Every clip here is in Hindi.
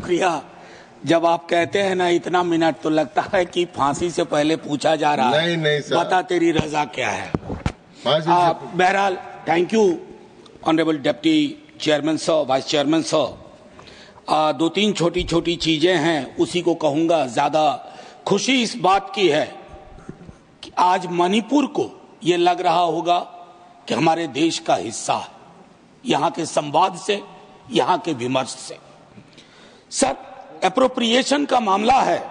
शुक्रिया। जब आप कहते हैं ना इतना मिनट, तो लगता है कि फांसी से पहले पूछा जा रहा है। नहीं सर। बता तेरी रजा क्या है। बहरहाल thank you honourable deputy chairman sir, vice chairman sir. दो तीन छोटी छोटी चीजें हैं, उसी को कहूंगा। ज्यादा खुशी इस बात की है कि आज मणिपुर को ये लग रहा होगा कि हमारे देश का हिस्सा है, यहाँ के संवाद से, यहाँ के विमर्श से। सर, एप्रोप्रिएशन का मामला है।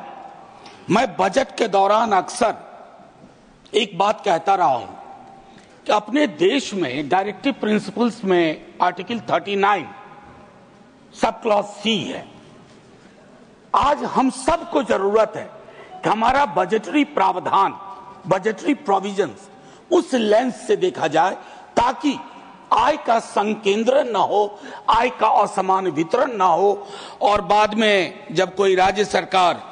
मैं बजट के दौरान अक्सर एक बात कहता रहा हूं कि अपने देश में डायरेक्टिव प्रिंसिपल्स में आर्टिकल 39 सब क्लॉज सी है। आज हम सबको जरूरत है कि हमारा बजटरी प्रावधान, बजटरी प्रोविजंस उस लेंस से देखा जाए ताकि आय का संकेंद्रण न हो, आय का असमान वितरण न हो, और बाद में जब कोई राज्य सरकार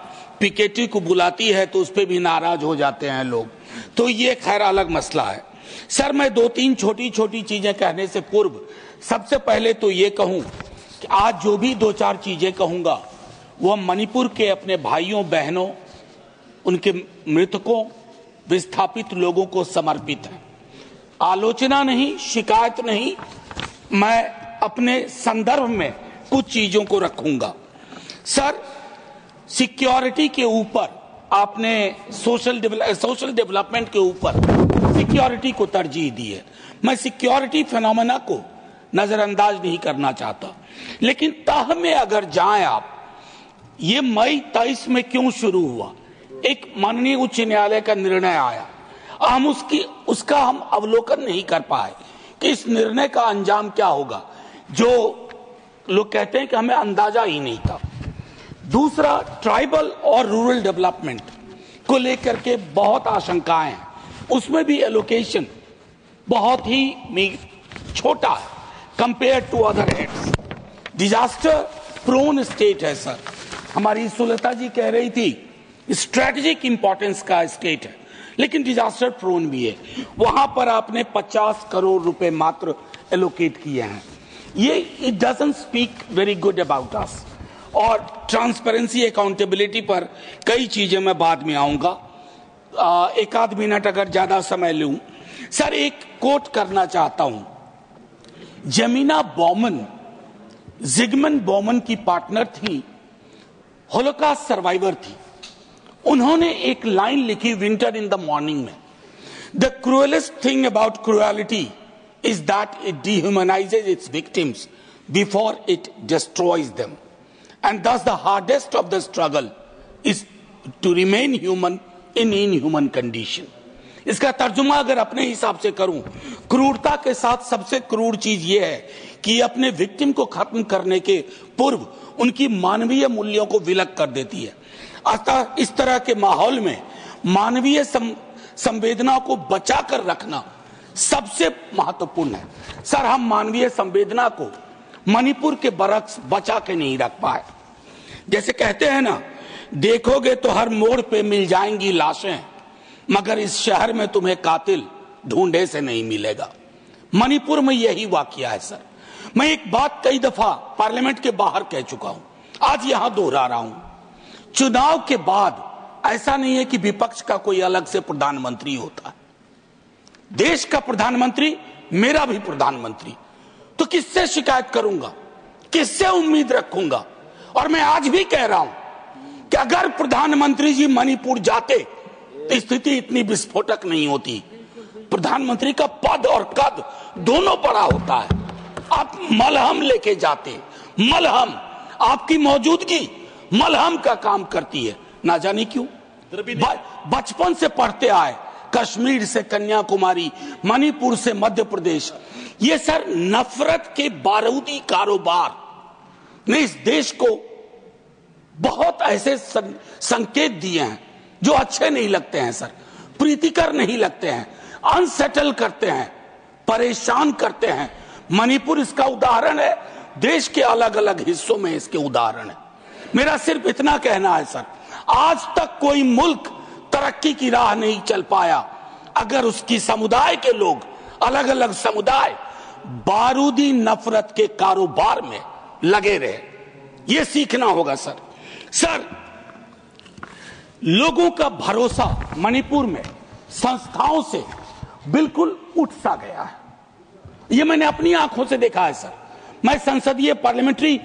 पीकेटी को बुलाती है तो उस पर भी नाराज हो जाते हैं लोग। तो ये खैर अलग मसला है। सर, मैं दो तीन छोटी छोटी चीजें कहने से पूर्व सबसे पहले तो ये कहूं कि आज जो भी दो चार चीजें कहूंगा वो मणिपुर के अपने भाइयों बहनों, उनके मृतकों, विस्थापित लोगों को समर्पित है। आलोचना नहीं, शिकायत नहीं, मैं अपने संदर्भ में कुछ चीजों को रखूंगा। सर, सिक्योरिटी के ऊपर आपने सोशल डेवलपमेंट के ऊपर सिक्योरिटी को तरजीह दी है। मैं सिक्योरिटी फिनोमेना को नजरअंदाज नहीं करना चाहता, लेकिन तह में अगर जाएं आप, ये मई 23 में क्यों शुरू हुआ? एक माननीय उच्च न्यायालय का निर्णय आया, हम उसका हम अवलोकन नहीं कर पाए कि इस निर्णय का अंजाम क्या होगा, जो लोग कहते हैं कि हमें अंदाजा ही नहीं था। दूसरा, ट्राइबल और रूरल डेवलपमेंट को लेकर के बहुत आशंकाएं हैं। उसमें भी एलोकेशन बहुत ही छोटा है compare to other heads. Disaster prone state है सर, हमारी सुलता जी कह रही थी स्ट्रेटेजिक इंपॉर्टेंस का स्टेट है, लेकिन डिजास्टर प्रोन भी है। वहां पर आपने 50 करोड़ रुपए मात्र एलोकेट किए हैं। ये it doesn't speak very good about us. और ट्रांसपेरेंसी, अकाउंटेबिलिटी पर कई चीजें मैं बाद में आऊंगा। एक आध मिनट अगर ज्यादा समय लूं, सर एक कोट करना चाहता हूं। जमीना बॉमन, जिगमंड बॉमन की पार्टनर थी, होलोकॉस्ट सर्वाइवर थी। उन्होंने एक लाइन लिखी विंटर इन द मॉर्निंग में, the cruellest thing about cruelty is that it dehumanises its victims before it destroys them, and thus the hardest of the struggle is to remain human in inhuman condition. इसका तर्जुमा अगर अपने हिसाब से करूं, क्रूरता के साथ सबसे क्रूर चीज यह है कि अपने विक्टिम को खत्म करने के पूर्व उनकी मानवीय मूल्यों को विलग कर देती है। अतः इस तरह के माहौल में मानवीय संवेदना को बचाकर रखना सबसे महत्वपूर्ण है। सर, हम मानवीय संवेदना को मणिपुर के बरक्स बचा के नहीं रख पाए। जैसे कहते हैं ना, देखोगे तो हर मोड़ पे मिल जाएंगी लाशें, मगर इस शहर में तुम्हें कातिल ढूंढे से नहीं मिलेगा। मणिपुर में यही वाकया है सर। मैं एक बात कई दफा पार्लियामेंट के बाहर कह चुका हूं, आज यहां दोहरा रहा हूं। चुनाव के बाद ऐसा नहीं है कि विपक्ष का कोई अलग से प्रधानमंत्री होता है। देश का प्रधानमंत्री मेरा भी प्रधानमंत्री, तो किससे शिकायत करूंगा, किससे उम्मीद रखूंगा? और मैं आज भी कह रहा हूं कि अगर प्रधानमंत्री जी मणिपुर जाते तो स्थिति इतनी विस्फोटक नहीं होती। प्रधानमंत्री का पद और कद दोनों बड़ा होता है। आप मलहम लेके जाते, मलहम, आपकी मौजूदगी मलहम का काम करती है। ना जाने क्यों बचपन से पढ़ते आए, कश्मीर से कन्याकुमारी, मणिपुर से मध्य प्रदेश, ये सर नफरत के बारूदी कारोबार ने इस देश को बहुत ऐसे संकेत दिए हैं जो अच्छे नहीं लगते हैं सर, प्रीतिकर नहीं लगते हैं, अनसेटल करते हैं, परेशान करते हैं। मणिपुर इसका उदाहरण है, देश के अलग अलग हिस्सों में इसके उदाहरण है। मेरा सिर्फ इतना कहना है सर, आज तक कोई मुल्क तरक्की की राह नहीं चल पाया अगर उसकी समुदाय के लोग, अलग अलग समुदाय बारूदी नफरत के कारोबार में लगे रहे। ये सीखना होगा सर। सर, लोगों का भरोसा मणिपुर में संस्थाओं से बिल्कुल उठ सा गया है। ये मैंने अपनी आंखों से देखा है सर। मैं संसदीय पार्लियामेंट्री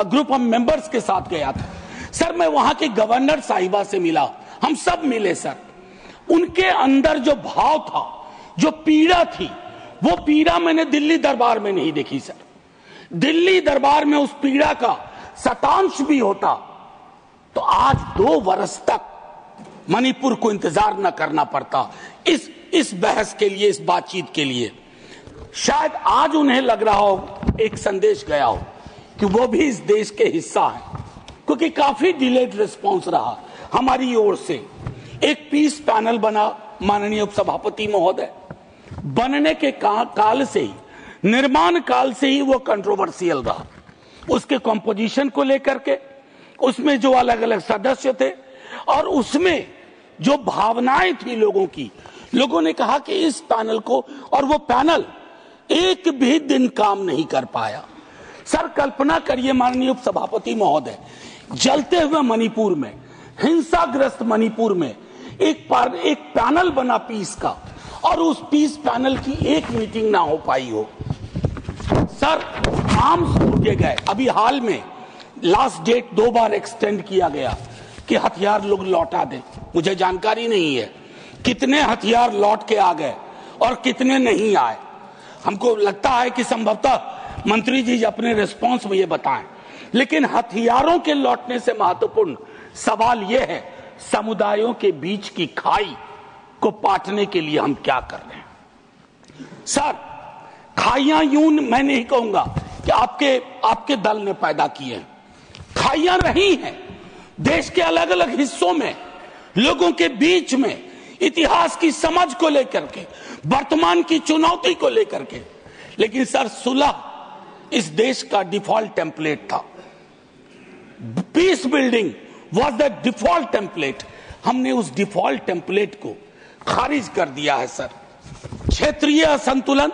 ग्रुप ऑफ मेंबर्स के साथ गया था सर। मैं वहां की गवर्नर साहिबा से मिला, हम सब मिले सर। उनके अंदर जो भाव था, जो पीड़ा थी, वो पीड़ा मैंने दिल्ली दरबार में नहीं देखी सर। दिल्ली दरबार में उस पीड़ा का शतांश भी होता तो आज 2 वर्ष तक मणिपुर को इंतजार न करना पड़ता इस बहस के लिए, इस बातचीत के लिए। शायद आज उन्हें लग रहा हो, एक संदेश गया हो कि वो भी इस देश के हिस्सा है, क्योंकि काफी डिलेड रिस्पांस रहा हमारी ओर से। एक पीस पैनल बना माननीय उपसभापति महोदय, बनने के काल से ही, निर्माण काल से ही वो कंट्रोवर्शियल रहा। उसके कंपोजिशन को लेकर के, उसमें जो अलग अलग सदस्य थे और उसमें जो भावनाएं थी लोगों की, लोगों ने कहा कि इस पैनल को, और वो पैनल एक भी दिन काम नहीं कर पाया। सर, कल्पना करिए माननीय उपसभापति महोदय, जलते हुए मणिपुर में, हिंसाग्रस्त मणिपुर में एक पैनल बना पीस का, और उस पीस पैनल की एक मीटिंग ना हो पाई हो। सर, आर्म्स टूटे गए। अभी हाल में लास्ट डेट 2 बार एक्सटेंड किया गया कि हथियार लोग लौटा दें। मुझे जानकारी नहीं है कितने हथियार लौट के आ गए और कितने नहीं आए। हमको लगता है कि संभवतः मंत्री जी अपने रिस्पांस में ये बताएं। लेकिन हथियारों के लौटने से महत्वपूर्ण सवाल यह है, समुदायों के बीच की खाई को पाटने के लिए हम क्या कर रहे हैं। सर, खाइयां यूं मैं नहीं कहूंगा कि आपके दल ने पैदा किए हैं। खाइयां रही हैं देश के अलग अलग हिस्सों में, लोगों के बीच में, इतिहास की समझ को लेकर के, वर्तमान की चुनौती को लेकर के। लेकिन सर, सुलह इस देश का डिफॉल्ट टेम्पलेट था। Peace building was the default template. हमने उस डिफॉल्ट टेम्पलेट को खारिज कर दिया है सर। क्षेत्रीय असंतुलन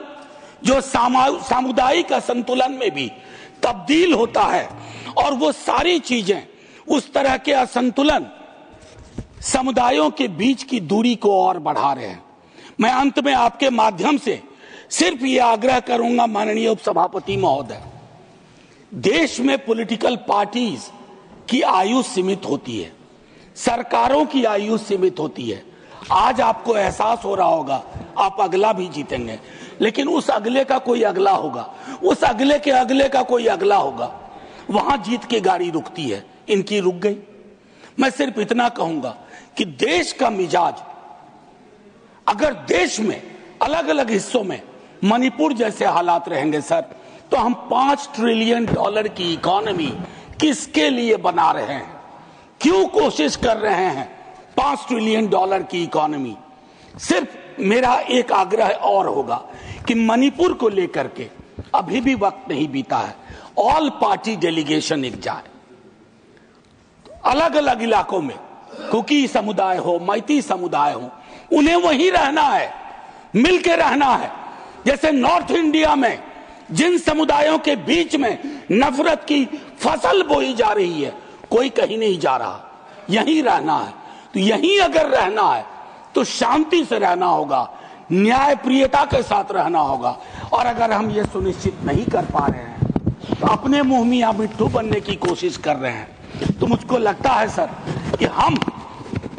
जो सामुदायिक असंतुलन में भी तब्दील होता है, और वो सारी चीजें, उस तरह के असंतुलन समुदायों के बीच की दूरी को और बढ़ा रहे हैं। मैं अंत में आपके माध्यम से सिर्फ ये आग्रह करूंगा माननीय उपसभापति महोदय, देश में पॉलिटिकल पार्टीज की आयु सीमित होती है, सरकारों की आयु सीमित होती है। आज आपको एहसास हो रहा होगा आप अगला भी जीतेंगे, लेकिन उस अगले का कोई अगला होगा, उस अगले के अगले का कोई अगला होगा। वहां जीत के गाड़ी रुकती है, इनकी रुक गई। मैं सिर्फ इतना कहूंगा कि देश का मिजाज, अगर देश में अलग अलग हिस्सों में मणिपुर जैसे हालात रहेंगे सर, तो हम $5 ट्रिलियन की इकोनॉमी किसके लिए बना रहे हैं, क्यों कोशिश कर रहे हैं $5 ट्रिलियन की इकोनॉमी। सिर्फ मेरा एक आग्रह और होगा कि मणिपुर को लेकर के अभी भी वक्त नहीं बीता है, ऑल पार्टी डेलीगेशन एक जाए अलग अलग इलाकों में, कुकी समुदाय हो, मैती समुदाय हो, उन्हें वहीं रहना है, मिलकर रहना है। जैसे नॉर्थ इंडिया में जिन समुदायों के बीच में नफरत की फसल बोई जा रही है, कोई कहीं नहीं जा रहा, यहीं रहना है। तो यहीं अगर रहना है तो शांति से रहना होगा, न्यायप्रियता के साथ रहना होगा। और अगर हम ये सुनिश्चित नहीं कर पा रहे हैं, तो अपने मुंह मियां मिट्ठू बनने की कोशिश कर रहे हैं, तो मुझको लगता है सर कि हम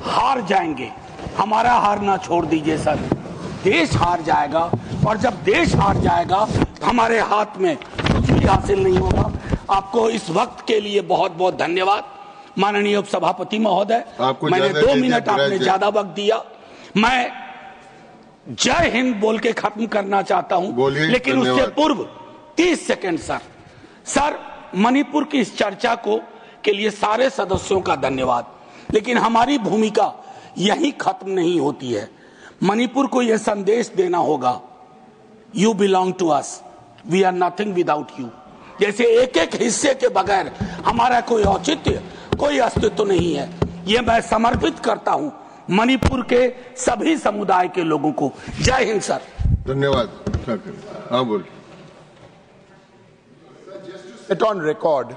हार जाएंगे। हमारा हारना छोड़ दीजिए सर, देश हार जाएगा, और जब देश हार जाएगा तो हमारे हाथ में कुछ भी हासिल नहीं होगा। आपको इस वक्त के लिए बहुत बहुत धन्यवाद माननीय उपसभापति महोदय। मैंने 2 मिनट आपने ज्यादा वक्त दिया। मैं जय हिंद बोल के खत्म करना चाहता हूं, लेकिन उससे पूर्व 30 सेकंड सर, मणिपुर की इस चर्चा के लिए सारे सदस्यों का धन्यवाद। लेकिन हमारी भूमिका यहीं खत्म नहीं होती है। मणिपुर को यह संदेश देना होगा, you belong to us, we are nothing without you. जैसे एक एक हिस्से के बगैर हमारा कोई औचित्य, कोई अस्तित्व नहीं है। यह मैं समर्पित करता हूं मणिपुर के सभी समुदाय के लोगों को। जय हिंद सर। धन्यवाद। हाँ बोल। Set on record